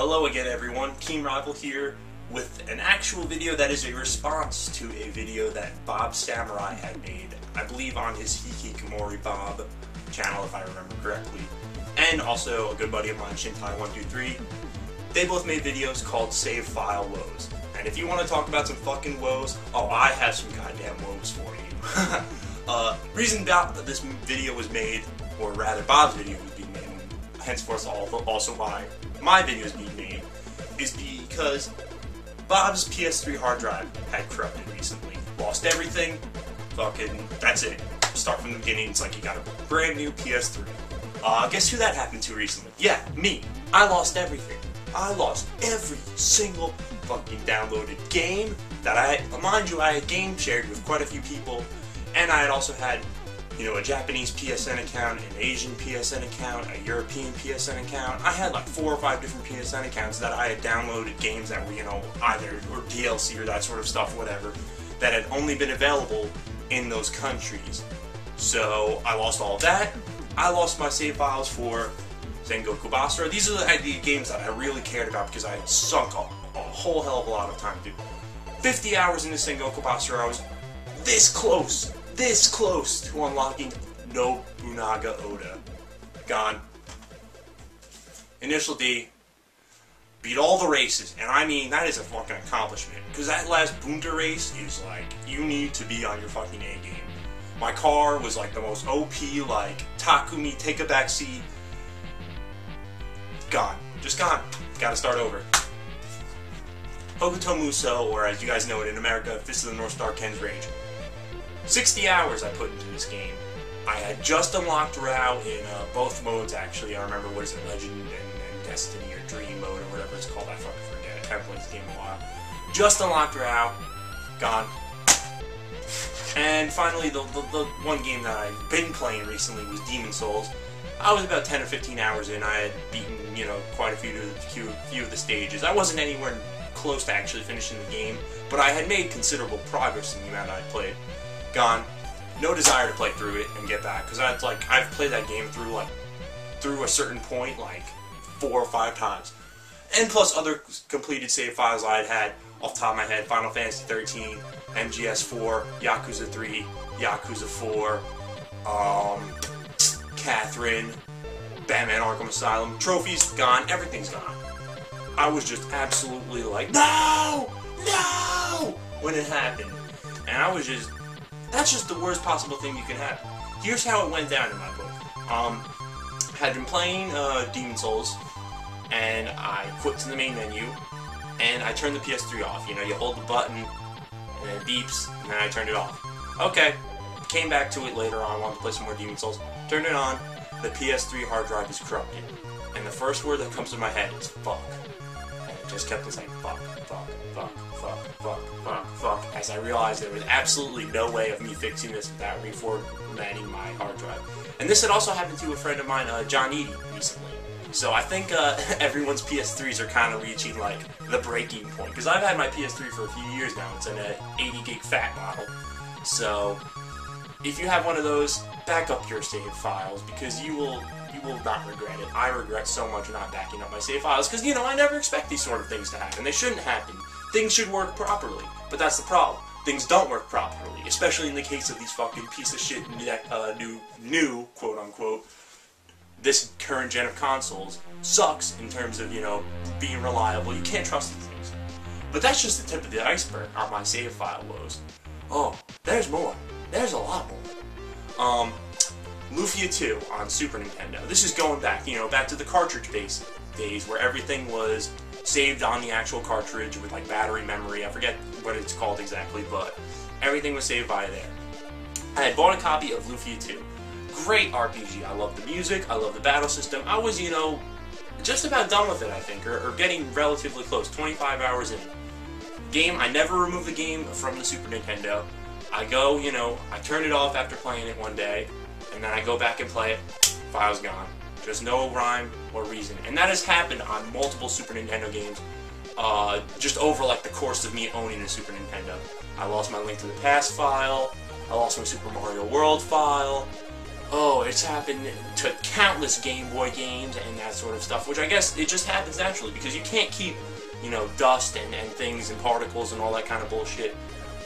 Hello again everyone, Team Rival here with an actual video that is a response to a video that Bob Samurai had made, I believe on his Hikikomori Bob channel if I remember correctly, and also a good buddy of mine, Shintai123. They both made videos called Save File Woes, and if you want to talk about some fucking woes, oh, I have some goddamn woes for you. Reason that this video was made, or rather Bob's video was being made, and henceforth also why my video is being made, is because Bob's PS3 hard drive had corrupted recently. Lost everything, fucking, that's it. Start from the beginning, it's like you got a brand new PS3. Guess who that happened to recently? Yeah, me. I lost everything. I lost every single fucking downloaded game that mind you, I had game shared with quite a few people, and I had also had, you know, a Japanese PSN account, an Asian PSN account, a European PSN account. I had like 4 or 5 different PSN accounts that I had downloaded games that were, you know, either or DLC or that sort of stuff, whatever, that had only been available in those countries. So I lost all of that. I lost my save files for Sengoku Basara. These are the games that I really cared about because I had sunk a whole hell of a lot of time to. 50 hours into Sengoku Basara, I was this close to unlocking Nobunaga Oda. Gone. Initial D. Beat all the races, and I mean, that is a fucking accomplishment. Because that last Bunta race is like, you need to be on your fucking A game. My car was like the most OP, like, Takumi, take a back seat. Gone. Just gone. Gotta start over. Hokuto Muso, or as you guys know it in America, Fist of the North Star Ken's Rage. 60 hours I put into this game. I had just unlocked Rao in both modes, actually. I remember, what is it, Legend and Destiny or Dream mode or whatever it's called. I fucking forget. I haven't played this game in a while. Just unlocked Rao. Gone. And finally, the one game that I've been playing recently was Demon Souls. I was about 10 or 15 hours in. I had beaten, you know, quite a few of the stages. I wasn't anywhere close to actually finishing the game, but I had made considerable progress in the amount I'd played. Gone. No desire to play through it and get back, because I've played that game through a certain point like 4 or 5 times. And plus other completed save files I had off the top of my head: Final Fantasy 13, MGS 4, Yakuza 3, Yakuza 4, Catherine, Batman Arkham Asylum, trophies, gone, everything's gone. I was just absolutely like, no! No! When it happened. And I was just, that's just the worst possible thing you can have. Here's how it went down in my book. Had been playing Demon Souls, and I quit to the main menu, and I turned the PS3 off. You know, you hold the button, and it beeps, and then I turned it off. Okay, came back to it later on, wanted to play some more Demon Souls, turned it on, the PS3 hard drive is corrupted. And the first word that comes to my head is fuck. And it just kept on saying fuck, fuck, fuck, fuck, fuck, fuck, fuck, as I realized there was absolutely no way of me fixing this without reformatting my hard drive. And this had also happened to a friend of mine, John Eady, recently. So I think everyone's PS3s are kind of reaching like the breaking point. Because I've had my PS3 for a few years now. It's an 80 gig fat model. So if you have one of those, back up your save files, because you will not regret it. I regret so much not backing up my save files, because, you know, I never expect these sort of things to happen. They shouldn't happen. Things should work properly, but that's the problem. Things don't work properly, especially in the case of these fucking piece of shit new quote-unquote, this current gen of consoles sucks in terms of, you know, being reliable. You can't trust these things. But that's just the tip of the iceberg on my save file woes. Oh, there's more. There's a lot more. Lufia 2 on Super Nintendo. This is going back, you know, back to the cartridge-based days where everything was saved on the actual cartridge with, like, battery memory. I forget what it's called exactly, but everything was saved by there. I had bought a copy of Lufia 2. Great RPG. I love the music. I love the battle system. I was, you know, just about done with it, I think, or getting relatively close. 25 hours in. Game, I never removed the game from the Super Nintendo. I go, you know, I turn it off after playing it one day, and then I go back and play it, file's gone. There's no rhyme or reason. And that has happened on multiple Super Nintendo games, just over like the course of me owning a Super Nintendo. I lost my Link to the Past file, I lost my Super Mario World file, oh, it's happened to countless Game Boy games and that sort of stuff, which I guess it just happens naturally, because you can't keep, you know, dust and things and particles and all that kind of bullshit,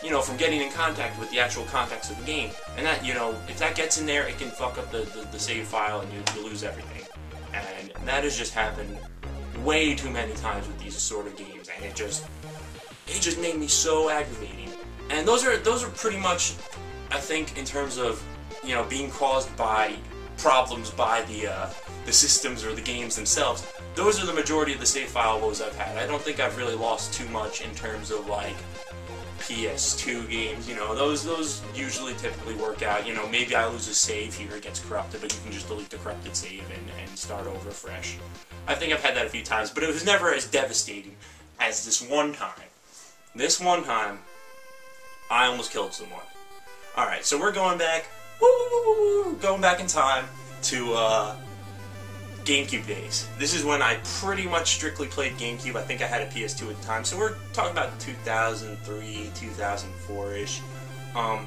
you know, from getting in contact with the actual context of the game. And that, you know, if that gets in there, it can fuck up the save file and you lose everything. And that has just happened way too many times with these sort of games, and it just made me so aggravating. And those are pretty much, I think, in terms of, you know, being caused by problems by the systems or the games themselves. Those are the majority of the save file woes I've had. I don't think I've really lost too much in terms of like PS2 games. You know, those usually typically work out. You know, maybe I lose a save here, it gets corrupted, but you can just delete the corrupted save and start over fresh. I think I've had that a few times, but it was never as devastating as this one time. This one time, I almost killed someone. Alright, so we're going back, going back in time to GameCube days. This is when I pretty much strictly played GameCube. I think I had a PS2 at the time, so we're talking about 2003, 2004-ish. I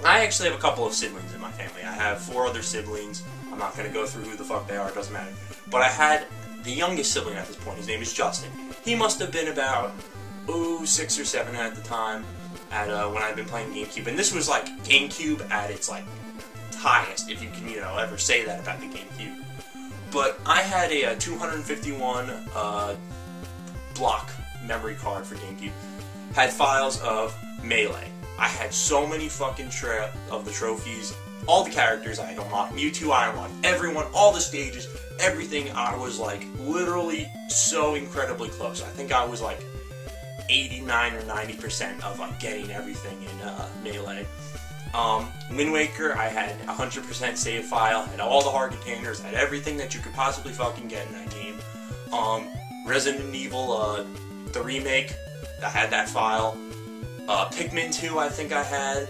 actually have a couple of siblings in my family. I have 4 other siblings. I'm not going to go through who the fuck they are, it doesn't matter. But I had the youngest sibling at this point. His name is Justin. He must have been about, 6 or 7 at the time at when I'd been playing GameCube. And this was like GameCube at its like highest, if you can, you know, ever say that about the GameCube. But I had a 251 block memory card for GameCube. Had files of Melee. I had so many fucking of the trophies, all the characters I had unlocked, Mewtwo I unlocked, everyone, all the stages, everything. I was like literally so incredibly close. I think I was like 89 or 90% of like getting everything in Melee. Wind Waker, I had 100% save file, had all the hard containers, had everything that you could possibly fucking get in that game. Resident Evil, the remake, I had that file. Pikmin 2, I think I had.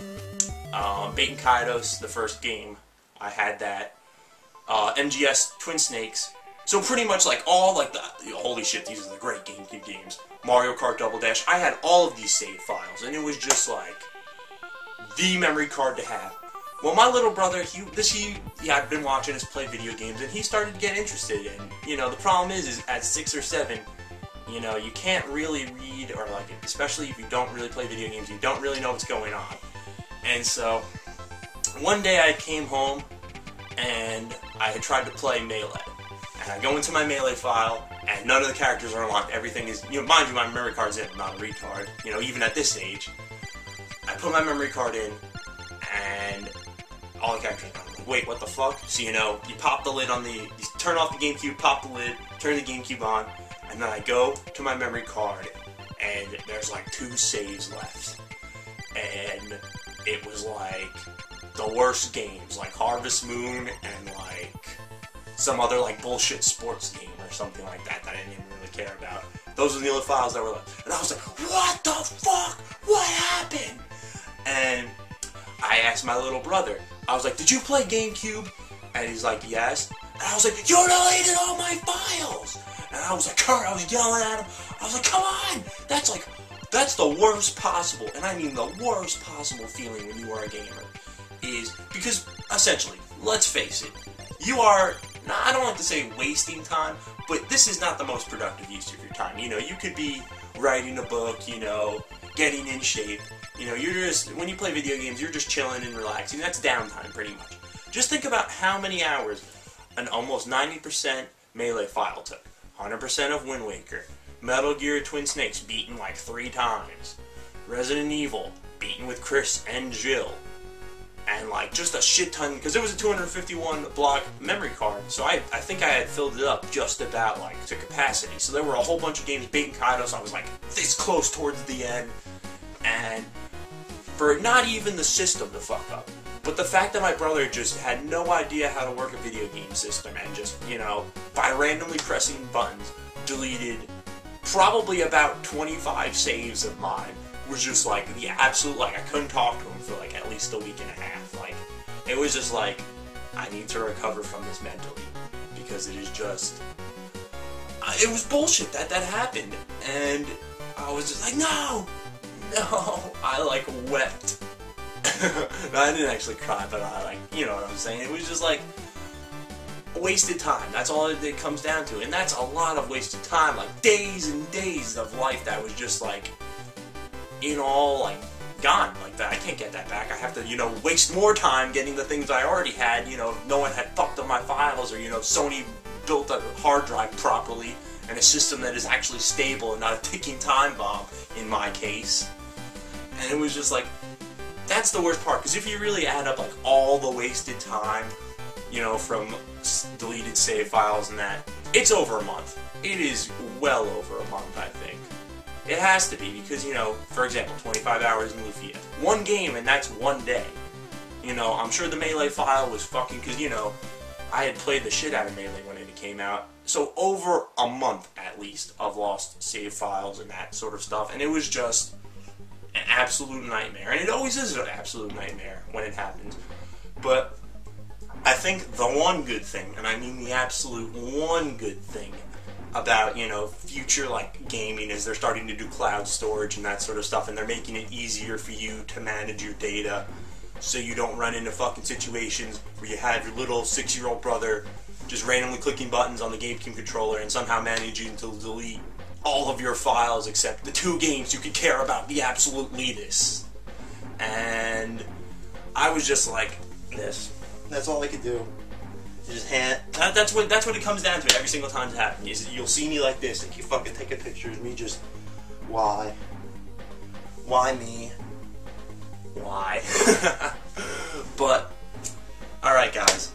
Bait and Kaidos, the first game, I had that. MGS Twin Snakes. So pretty much like all like the holy shit, these are the great GameCube games. Mario Kart Double Dash. I had all of these save files, and it was just like the memory card to have. Well, my little brother, I've been watching us play video games, and he started to get interested. And you know, the problem is at 6 or 7, you know, you can't really read, or like, especially if you don't really play video games, you don't really know what's going on. And so, one day I came home, and I had tried to play Melee. And I go into my Melee file, and none of the characters are unlocked. Everything is, you know, mind you, my memory card's in. I'm not a retard. You know, even at this age. I put my memory card in, and all the characters are like, wait, what the fuck? So, you know, you pop the lid on you turn off the GameCube, pop the lid, turn the GameCube on, and then I go to my memory card, and there's like 2 saves left. And it was like the worst games, like Harvest Moon and like some other like bullshit sports game or something like that I didn't even really care about. Those were the only files that were left. And I was like, what the fuck? What happened? And I asked my little brother, I was like, did you play GameCube? And he's like, yes. And I was like, you deleted all my files! And I was like, I was yelling at him. I was like, come on! That's the worst possible, and I mean the worst possible feeling when you are a gamer, is because, essentially, let's face it, you are, I don't like to say wasting time, but this is not the most productive use of your time. You know, you could be writing a book, you know, getting in shape. You know, you're just, when you play video games, you're just chilling and relaxing. That's downtime, pretty much. Just think about how many hours an almost 90% Melee file took. 100% of Wind Waker. Metal Gear Twin Snakes beaten like 3 times. Resident Evil beaten with Chris and Jill. And like just a shit ton, because it was a 251 block memory card, so I think I had filled it up just about like to capacity. So there were a whole bunch of games, Bait and Kaidos, I was like this close towards the end. And for not even the system to fuck up, but the fact that my brother just had no idea how to work a video game system and just, you know, by randomly pressing buttons, deleted probably about 25 saves of mine, was just like the absolute, like I couldn't talk to him for like at least a week and a half. Like, it was just like, I need to recover from this mentally, because it is just, it was bullshit that happened, and I was just like, no, I like wept. No, I didn't actually cry, but you know what I'm saying. It was just like wasted time. That's all it comes down to, and that's a lot of wasted time. Like days and days of life that was just like, like gone like that. I can't get that back. I have to, waste more time getting the things I already had. If no one had fucked up my files, or Sony built a hard drive properly and a system that is actually stable and not a ticking time bomb in my case. And it was just like, that's the worst part, because if you really add up like all the wasted time, from deleted save files and that, it's over a month. It is well over a month, I think. It has to be, because, for example, 25 hours in Lufia. One game, and that's one day. I'm sure the Melee file was fucking, because, I had played the shit out of Melee when it came out. So over a month, at least, of lost save files and that sort of stuff. And it was just an absolute nightmare. And it always is an absolute nightmare when it happens. But I think the one good thing, and I mean the absolute one good thing, about, future, gaming is they're starting to do cloud storage and that sort of stuff, and they're making it easier for you to manage your data so you don't run into fucking situations where you have your little 6-year-old brother just randomly clicking buttons on the GameCube controller and somehow managing to delete all of your files except the 2 games you could care about the absolute least. And I was just like, this. That's all I could do. Just that's what it comes down to every single time it happens. You'll see me like this, you fucking take a picture of me just, why? Why me? Why? But, alright guys,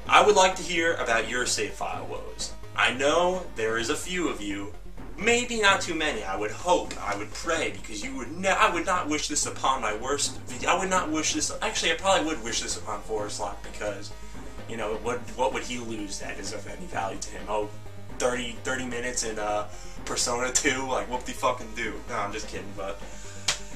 I would like to hear about your save file woes. I know there is a few of you, maybe not too many. I would hope, I would pray, because I would not wish this upon my worst. I would not wish this. Actually, I probably would wish this upon Forest Lock, because what would he lose that is of any value to him? Oh, 30 minutes in Persona 2, like whoop-de-fucking-do. No, I'm just kidding, but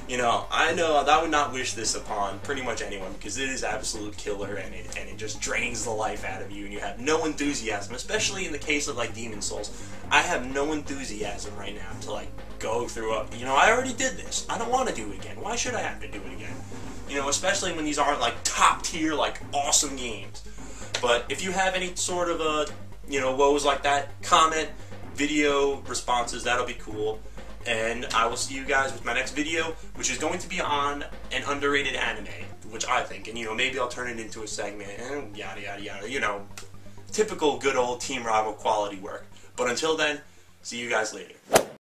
I know I would not wish this upon pretty much anyone, because it is absolute killer, and it just drains the life out of you, and you have no enthusiasm, especially in the case of Demon Souls. I have no enthusiasm right now to go through I already did this. I don't want to do it again. Why should I have to do it again? Especially when these aren't top tier, awesome games. But if you have any sort of woes like that, comment, video responses, that'll be cool. And I will see you guys with my next video, which is going to be on an underrated anime, which I think, and maybe I'll turn it into a segment, and yada yada yada, typical good old Team Rival quality work. But until then, see you guys later.